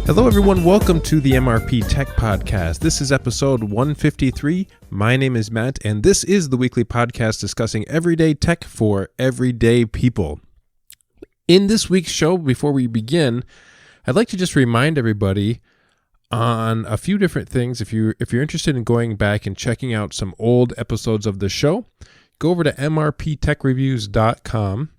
Hello everyone, welcome to the MrpTech podcast. This is episode 153. My name is Matt, and this is the weekly podcast discussing everyday tech for everyday people. In this week's show, before we begin, I'd like to just remind everybody on a few different things. If you're interested in going back and checking out some old episodes of the show, go over to mrptechreviews.com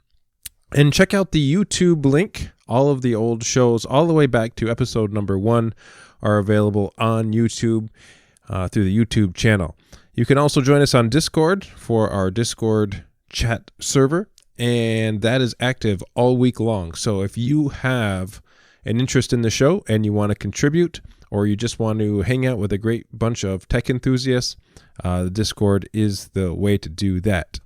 and check out the YouTube link. All of the old shows, all the way back to episode number 1, are available on YouTube through the YouTube channel. You can also join us on Discord for our Discord chat server, and that is active all week long. So if you have an interest in the show and you want to contribute, or you just want to hang out with a great bunch of tech enthusiasts, the Discord is the way to do that.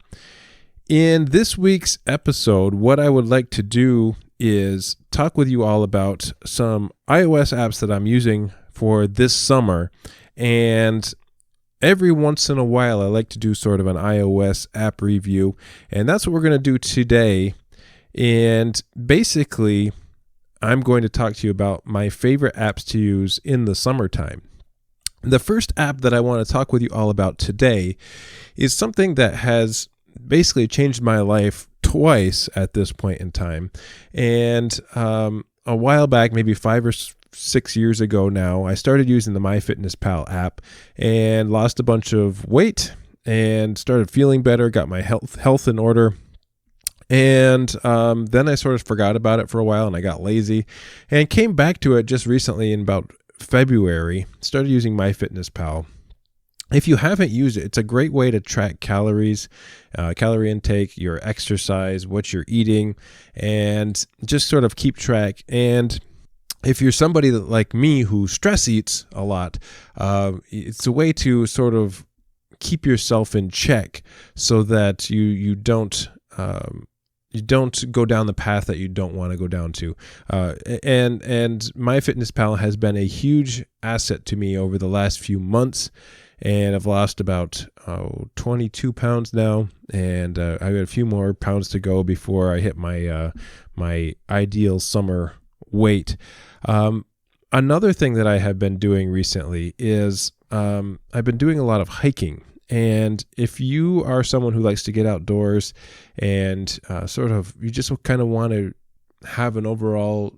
In this week's episode, what I would like to do is talk with you all about some iOS apps that I'm using for this summer. And every once in a while, I like to do sort of an iOS app review. And that's what we're going to do today. And basically, I'm going to talk to you about my favorite apps to use in the summertime. The first app that I want to talk with you all about today is something that has basically changed my life twice at this point in time. And a while back, maybe 5 or 6 years ago now, I started using the MyFitness Pal app and lost a bunch of weight and started feeling better, got my health in order. And then I sort of forgot about it for a while and I got lazy and came back to it just recently in about February, started using MyFitness Pal. If you haven't used it, it's a great way to track calories, calorie intake, your exercise, what you're eating, and just sort of keep track. And if you're somebody that, like me, who stress eats a lot, it's a way to sort of keep yourself in check so that you don't go down the path that you don't want to go down to. And MyFitnessPal has been a huge asset to me over the last few months. And I've lost about 22 pounds now, and I've got a few more pounds to go before I hit my my ideal summer weight. Another thing that I have been doing recently is I've been doing a lot of hiking. And if you are someone who likes to get outdoors and sort of you just kind of want to have an overall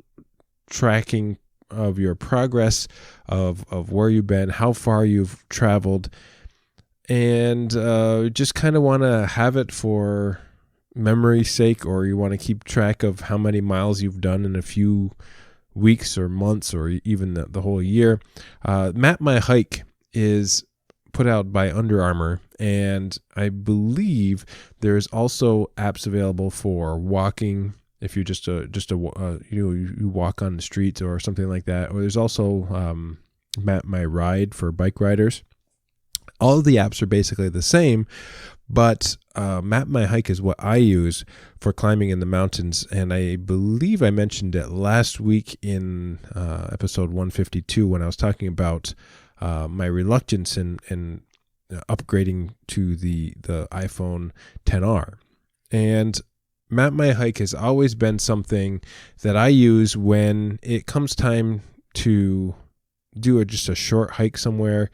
tracking of your progress, of where you've been, how far you've traveled, and just kind of want to have it for memory's sake, or you want to keep track of how many miles you've done in a few weeks or months or even the whole year. MapMyHike is put out by Under Armour, and I believe there's also apps available for walking. If you're you walk on the streets or something like that, or there's also MapMyRide for bike riders. All of the apps are basically the same, but MapMyHike is what I use for climbing in the mountains, and I believe I mentioned it last week in episode 152 when I was talking about my reluctance in upgrading to the iPhone XR. And MapMyHike has always been something that I use when it comes time to do just a short hike somewhere.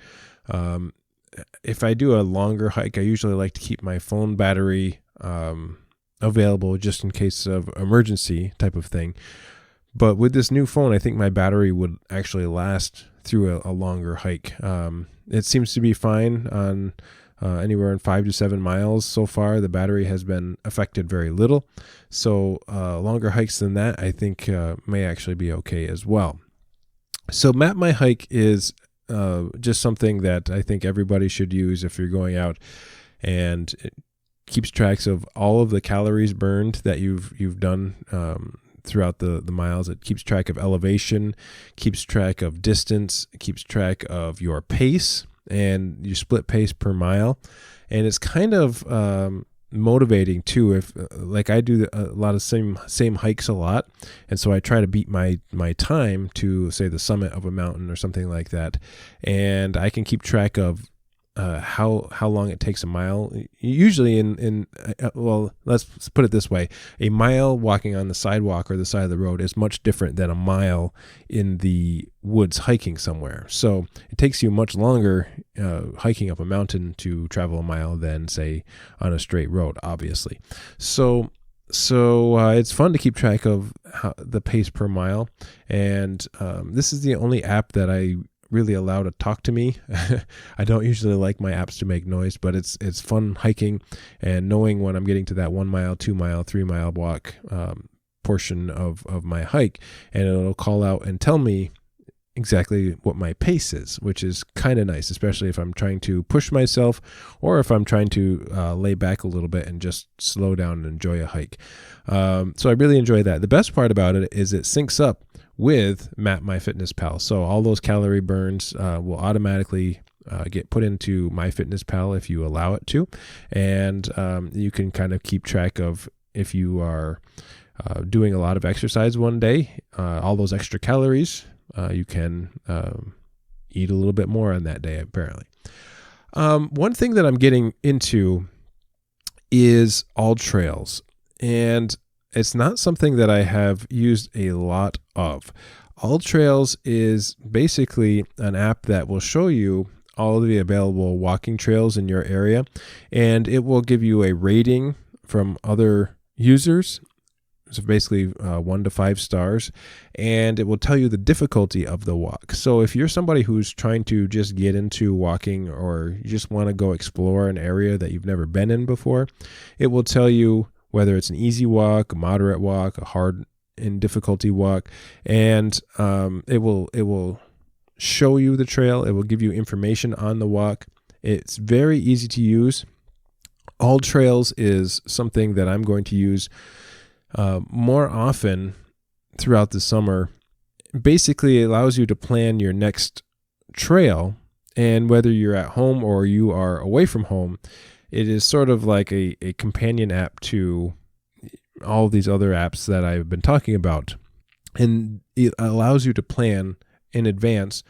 If I do a longer hike, I usually like to keep my phone battery available just in case of emergency type of thing. But with this new phone, I think my battery would actually last through a longer hike. It seems to be fine on anywhere in 5 to 7 miles so far. The battery has been affected very little. So longer hikes than that, I think, may actually be okay as well. So MapMyHike is just something that I think everybody should use if you're going out, and it keeps tracks of all of the calories burned that you've done throughout the miles. It keeps track of elevation, keeps track of distance, it keeps track of your pace and your split pace per mile. And it's kind of motivating too. If like I do a lot of same hikes a lot, and so I try to beat my time to, say, the summit of a mountain or something like that, and I can keep track of how long it takes a mile. Usually well, let's put it this way: a mile walking on the sidewalk or the side of the road is much different than a mile in the woods hiking somewhere. So it takes you much longer hiking up a mountain to travel a mile than, say, on a straight road, obviously. So it's fun to keep track of the pace per mile, and this is the only app that I really allow to talk to me. I don't usually like my apps to make noise, but it's fun hiking and knowing when I'm getting to that 1 mile, 2 mile, 3 mile walk portion of my hike, and it'll call out and tell me exactly what my pace is, which is kind of nice, especially if I'm trying to push myself or if I'm trying to lay back a little bit and just slow down and enjoy a hike. So I really enjoy that. The best part about it is it syncs up with MyFitness Pal. So all those calorie burns will automatically get put into MyFitness Pal if you allow it to. And you can kind of keep track of if you are doing a lot of exercise one day, all those extra calories, you can eat a little bit more on that day, apparently. One thing that I'm getting into is AllTrails. And it's not something that I have used a lot of. AllTrails is basically an app that will show you all of the available walking trails in your area, and it will give you a rating from other users. So basically 1 to 5 stars, and it will tell you the difficulty of the walk. So if you're somebody who's trying to just get into walking, or you just want to go explore an area that you've never been in before, it will tell you whether it's an easy walk, a moderate walk, a hard in difficulty walk, and it will show you the trail. It will give you information on the walk. It's very easy to use. AllTrails is something that I'm going to use more often throughout the summer. Basically, it allows you to plan your next trail, and whether you're at home or you are away from home, it is sort of like a companion app to all of these other apps that I've been talking about. And it allows you to plan in advance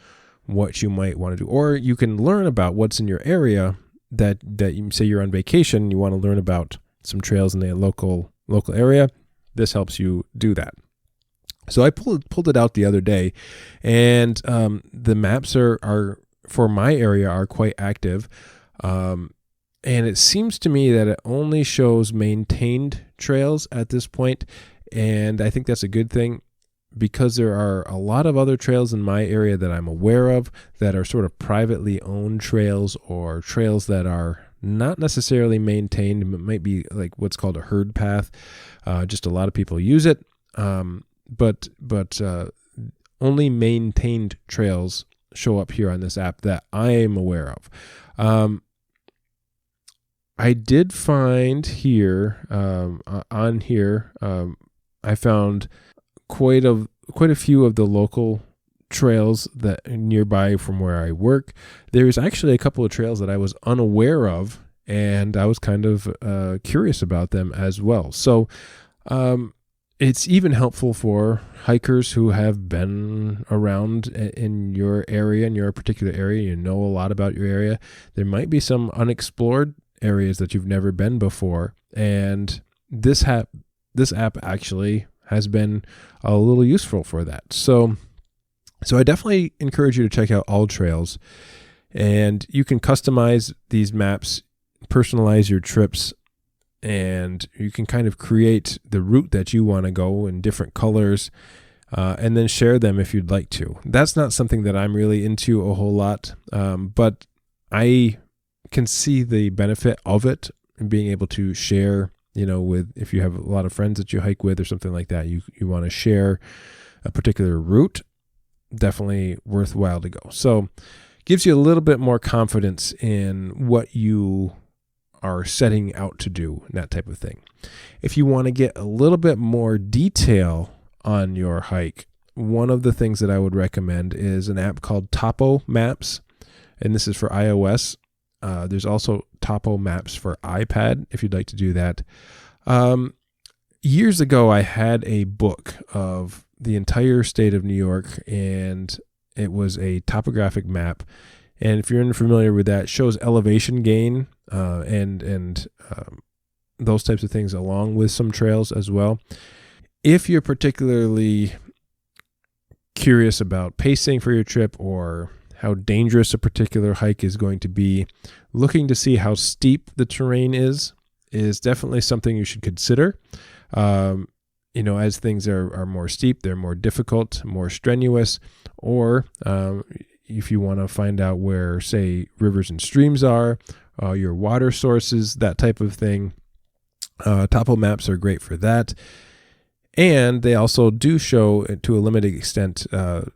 what you might want to do. Or you can learn about what's in your area that you say you're on vacation and you want to learn about some trails in the local area. This helps you do that. So I pulled it out the other day, and the maps are for my area are quite active. And it seems to me that it only shows maintained trails at this point, and I think that's a good thing, because there are a lot of other trails in my area that I'm aware of that are sort of privately owned trails, or trails that are not necessarily maintained. It might be like what's called a herd path. Just a lot of people use it, but only maintained trails show up here on this app that I am aware of. I did find here, on here, I found quite a few of the local trails that are nearby from where I work. There's actually a couple of trails that I was unaware of, and I was kind of curious about them as well. So it's even helpful for hikers who have been around in your area, in your particular area. You know a lot about your area. There might be some unexplored areas that you've never been before, and this app actually has been a little useful for that. So I definitely encourage you to check out AllTrails, and you can customize these maps, personalize your trips, and you can kind of create the route that you want to go in different colors, and then share them if you'd like to. That's not something that I'm really into a whole lot, but I can see the benefit of it, and being able to share, with, if you have a lot of friends that you hike with or something like that, you want to share a particular route, definitely worthwhile to go. So gives you a little bit more confidence in what you are setting out to do, and that type of thing. If you want to get a little bit more detail on your hike, one of the things that I would recommend is an app called Topo Maps, and this is for iOS. There's also Topo Maps for iPad if you'd like to do that. Years ago, I had a book of the entire state of New York, and it was a topographic map And if you're unfamiliar with that, it shows elevation gain and those types of things along with some trails as well. If you're particularly curious about pacing for your trip or how dangerous a particular hike is going to be, looking to see how steep the terrain is definitely something you should consider. As things are more steep, they're more difficult, more strenuous, or if you want to find out where, say, rivers and streams are, your water sources, that type of thing, Topo Maps are great for that. And they also do show, to a limited extent, the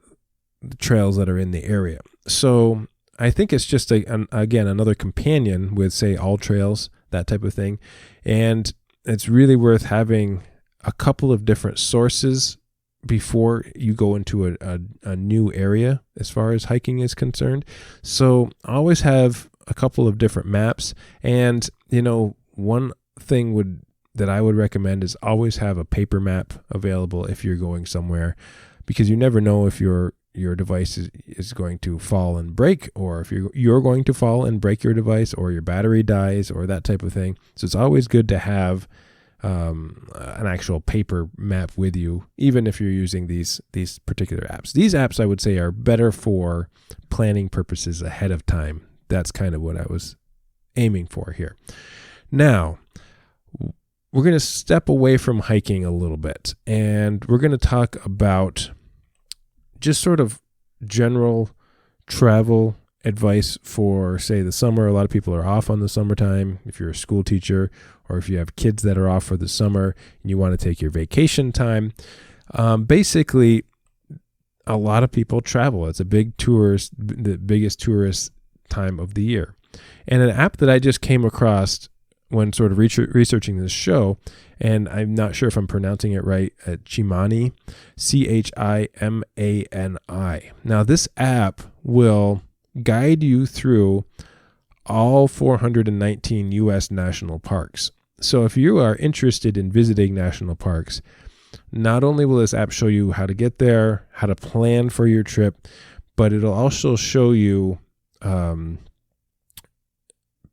trails that are in the area. So I think it's just, again, another companion with, say, All Trails, that type of thing. And it's really worth having a couple of different sources before you go into a new area as far as hiking is concerned. So always have a couple of different maps. And, one thing that I would recommend is always have a paper map available if you're going somewhere, because you never know if your device is going to fall and break, or if you're going to fall and break your device, or your battery dies, or that type of thing. So it's always good to have an actual paper map with you, even if you're using these particular apps. These apps, I would say, are better for planning purposes ahead of time. That's kind of what I was aiming for here. Now, we're going to step away from hiking a little bit, and we're going to talk about just sort of general travel advice for, say, the summer. A lot of people are off on the summertime. If you're a school teacher, or if you have kids that are off for the summer and you want to take your vacation time, basically, a lot of people travel. It's the biggest tourist time of the year. And an app that I just came across when sort of researching this show, and I'm not sure if I'm pronouncing it right, Chimani, Chimani. Now, this app will guide you through all 419 U.S. national parks. So if you are interested in visiting national parks, not only will this app show you how to get there, how to plan for your trip, but it'll also show you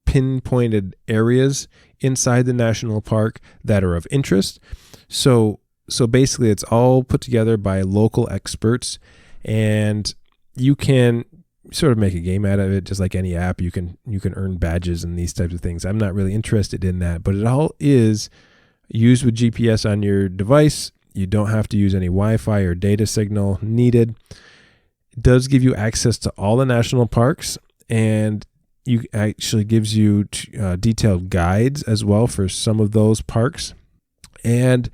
pinpointed areas inside the national park that are of interest. So basically, it's all put together by local experts, and you can sort of make a game out of it, just like any app. You can earn badges and these types of things. I'm not really interested in that, but it all is used with GPS on your device. You don't have to use any Wi-Fi or data signal needed. It does give you access to all the national parks, and you actually gives you detailed guides as well for some of those parks. And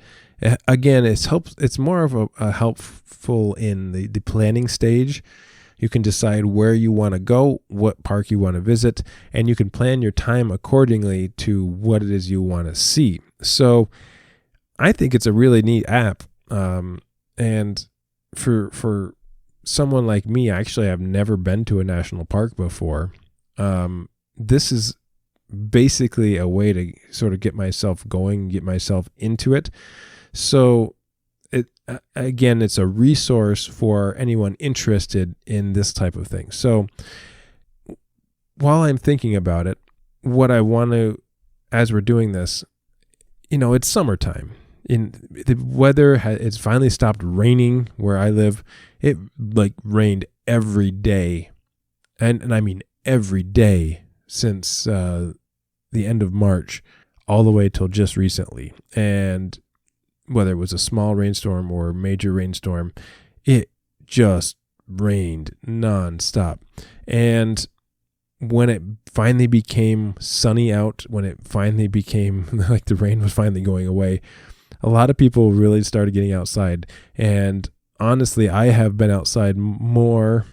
again, it's more of a helpful in the planning stage. You can decide where you want to go, what park you want to visit, and you can plan your time accordingly to what it is you want to see. So I think it's a really neat app. And for someone like me, actually, I've never been to a national park before. This is basically a way to sort of get myself going, get myself into it. So it's a resource for anyone interested in this type of thing. So while I'm thinking about it, what I want to, as we're doing this, it's summertime. The weather it's finally stopped raining where I live. It rained every day, and I mean every day since the end of March all the way till just recently. And whether it was a small rainstorm or a major rainstorm, it just rained nonstop. And when it finally became sunny out, when it finally became like the rain was finally going away, a lot of people really started getting outside. And honestly, I have been outside more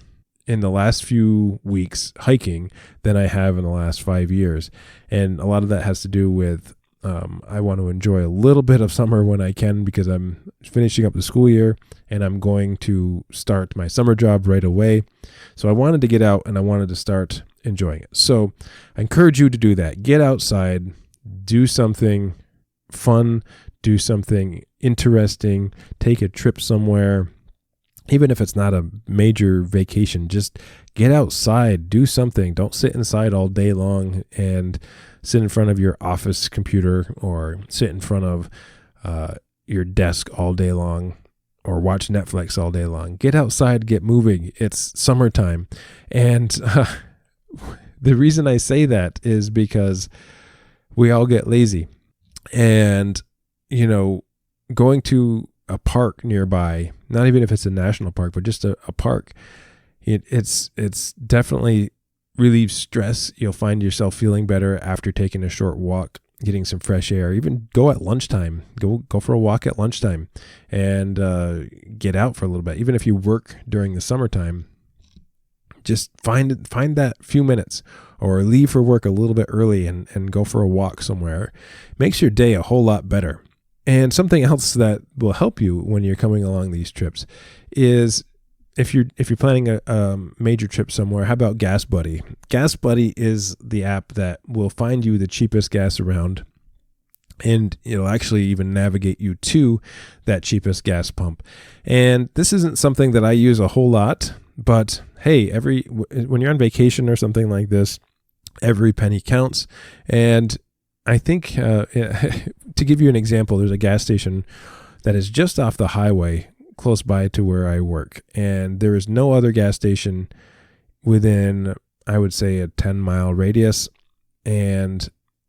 in the last few weeks hiking than I have in the last 5 years. And a lot of that has to do with I want to enjoy a little bit of summer when I can, because I'm finishing up the school year and I'm going to start my summer job right away. So I wanted to get out and I wanted to start enjoying it. So I encourage you to do that. Get outside, do something fun, do something interesting, take a trip somewhere. even if it's not a major vacation, just get outside, do something. Don't sit inside all day long and sit in front of your office computer or sit in front of your desk all day long or watch Netflix all day long. Get outside, get moving. It's summertime. And the reason I say that is because we all get lazy. And, going to a park nearby, not even if it's a national park, but just a park, it's definitely relieves stress. You'll find yourself feeling better after taking a short walk, getting some fresh air. Even go at lunchtime. Go for a walk at lunchtime and get out for a little bit. Even if you work during the summertime, just find that few minutes or leave for work a little bit early and go for a walk somewhere. Makes your day a whole lot better. And something else that will help you when you're coming along these trips is if you're planning a major trip somewhere, how about GasBuddy? GasBuddy is the app that will find you the cheapest gas around, and it'll actually even navigate you to that cheapest gas pump. And this isn't something that I use a whole lot, but hey, when you're on vacation or something like this, every penny counts. And I think to give you an example, there's a gas station that is just off the highway close by to where I work, and there is no other gas station within, I would say, a 10-mile radius. And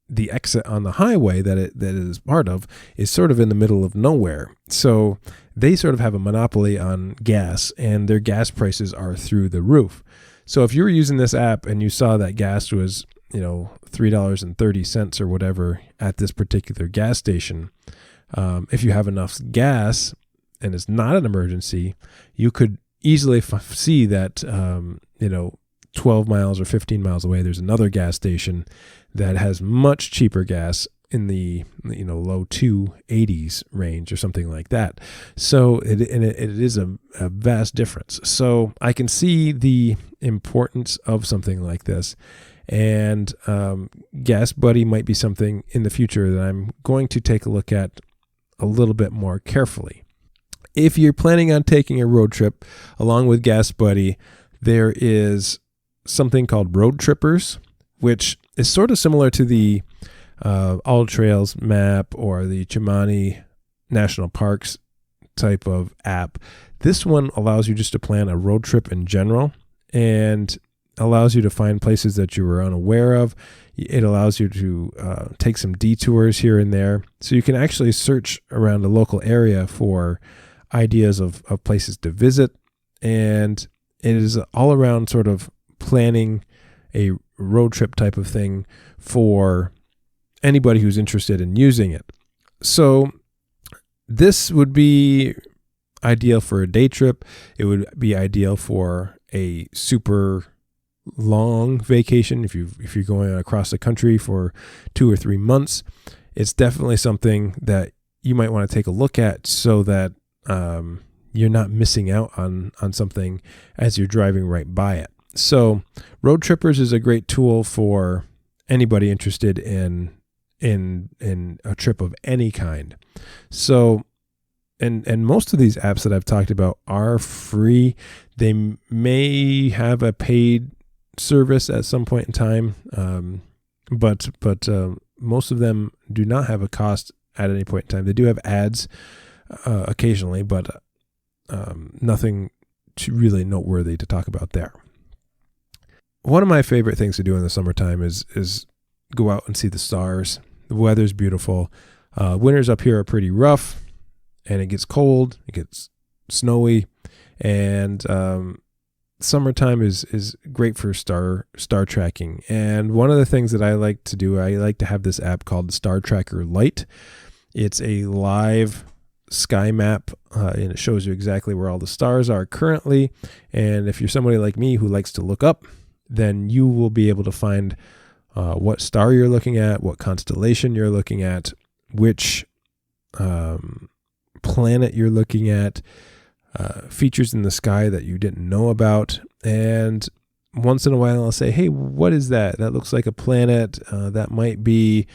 the exit on the highway that it is part of is sort of in the middle of nowhere. So they sort of have a monopoly on gas, and their gas prices are through the roof. So if you were using this app and you saw that gas was, $3.30 or whatever at this particular gas station, if you have enough gas and it's not an emergency, you could easily see that, 12 miles or 15 miles away, there's another gas station that has much cheaper gas in the low 280s range or something like that. So it is a vast difference. So I can see the importance of something like this. And GasBuddy might be something in the future that I'm going to take a look at a little bit more carefully. If you're planning on taking a road trip along with GasBuddy, there is something called Roadtrippers, which is sort of similar to the All Trails map or the Chimani National Parks type of app. This one allows you just to plan a road trip in general and allows you to find places that you were unaware of. It allows you to take some detours here and there. So you can actually search around a local area for ideas of places to visit. And it is all around sort of planning a road trip type of thing for anybody who's interested in using it. So this would be ideal for a day trip. It would be ideal for a super long vacation if you're going across the country for 2 or 3 months. It's definitely something that you might want to take a look at so that you're not missing out on something as you're driving right by it. So Roadtrippers is a great tool for anybody interested in a trip of any kind. So and most of these apps that I've talked about are free. They may have a paid service at some point in time, but most of them do not have a cost at any point in time. They do have ads occasionally, but nothing really noteworthy to talk about there. One of my favorite things to do in the summertime is go out and see the stars. The weather's beautiful. Winters up here are pretty rough, and it gets cold, it gets snowy, and summertime is great for star tracking. And one of the things that I like to do, I like to have this app called the StarTracker Lite. It's a live sky map, and it shows you exactly where all the stars are currently. And if you're somebody like me who likes to look up, then you will be able to find what star you're looking at, what constellation you're looking at, which planet you're looking at, features in the sky that you didn't know about. And once in a while I'll say, hey, what is that? That looks like a planet. That might be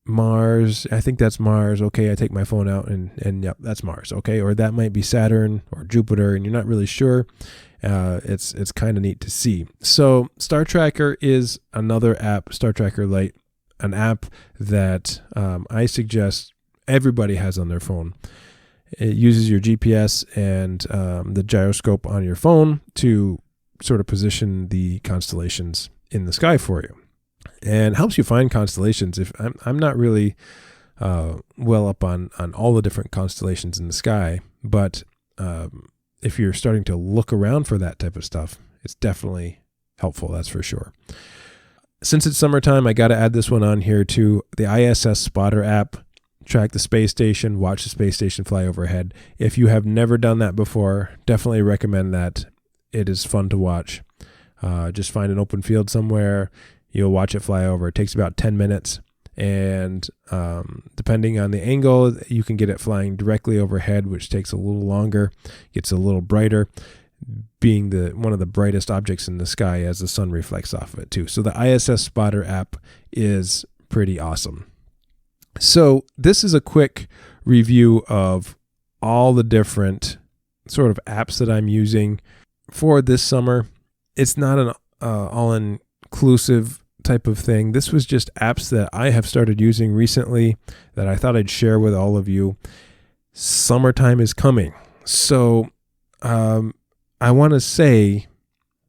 Mars. I think that's Mars. Okay, I take my phone out and yep, that's Mars. Okay, or that might be Saturn or Jupiter, and you're not really sure. It's kind of neat to see. So StarTracker is another app, StarTracker Lite, an app that I suggest everybody has on their phone. It uses your GPS and the gyroscope on your phone to sort of position the constellations in the sky for you, and helps you find constellations. If I'm not really well up on all the different constellations in the sky, but if you're starting to look around for that type of stuff, it's definitely helpful. That's for sure. Since it's summertime, I got to add this one on here too. The ISS Spotter app. Track the space station, watch the space station fly overhead. If you have never done that before, definitely recommend that. It is fun to watch. Just find an open field somewhere. You'll watch it fly over. It takes about 10 minutes. And depending on the angle, you can get it flying directly overhead, which takes a little longer, gets a little brighter, being one of the brightest objects in the sky as the sun reflects off of it too. So the ISS Spotter app is pretty awesome. So this is a quick review of all the different sort of apps that I'm using for this summer. It's not an all-inclusive type of thing. This was just apps that I have started using recently that I thought I'd share with all of you. Summertime is coming. So I want to say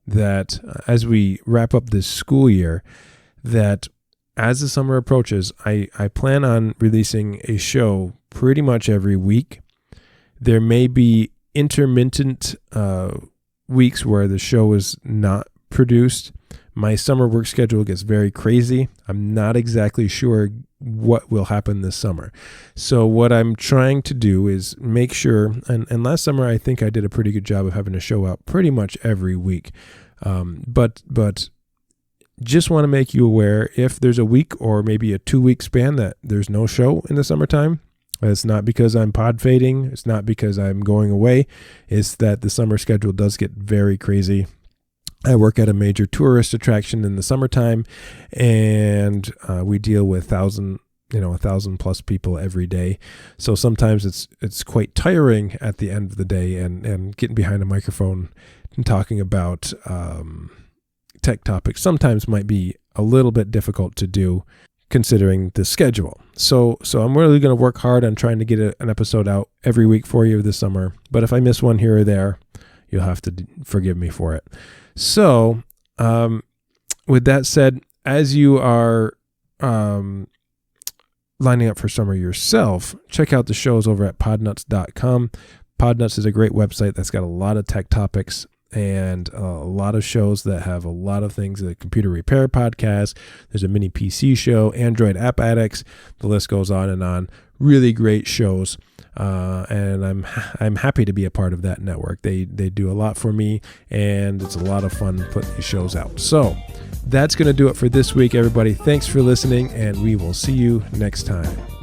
that as we wrap up this school year, that as the summer approaches, I plan on releasing a show pretty much every week. There may be intermittent weeks where the show is not produced. My summer work schedule gets very crazy. I'm not exactly sure what will happen this summer. So what I'm trying to do is make sure, and last summer I think I did a pretty good job of having a show out pretty much every week. But just want to make you aware, if there's a week or maybe a 2-week span that there's no show in the summertime, it's not because I'm pod fading. It's not because I'm going away. It's that the summer schedule does get very crazy. I work at a major tourist attraction in the summertime, and we deal with 1,000 plus people every day. So sometimes it's quite tiring at the end of the day, and getting behind a microphone and talking about tech topics sometimes might be a little bit difficult to do considering the schedule. So I'm really going to work hard on trying to get an episode out every week for you this summer. But if I miss one here or there, you'll have to forgive me for it. So with that said, as you are lining up for summer yourself, check out the shows over at podnuts.com. Podnuts is a great website that's got a lot of tech topics and a lot of shows that have a lot of things. The computer repair podcast, there's a mini PC show, Android app addicts, the list goes on and on. Really great shows, and I'm happy to be a part of that network. They do a lot for me, and it's a lot of fun putting these shows out. So that's going to do it for this week, everybody. Thanks for listening, and we will see you next time.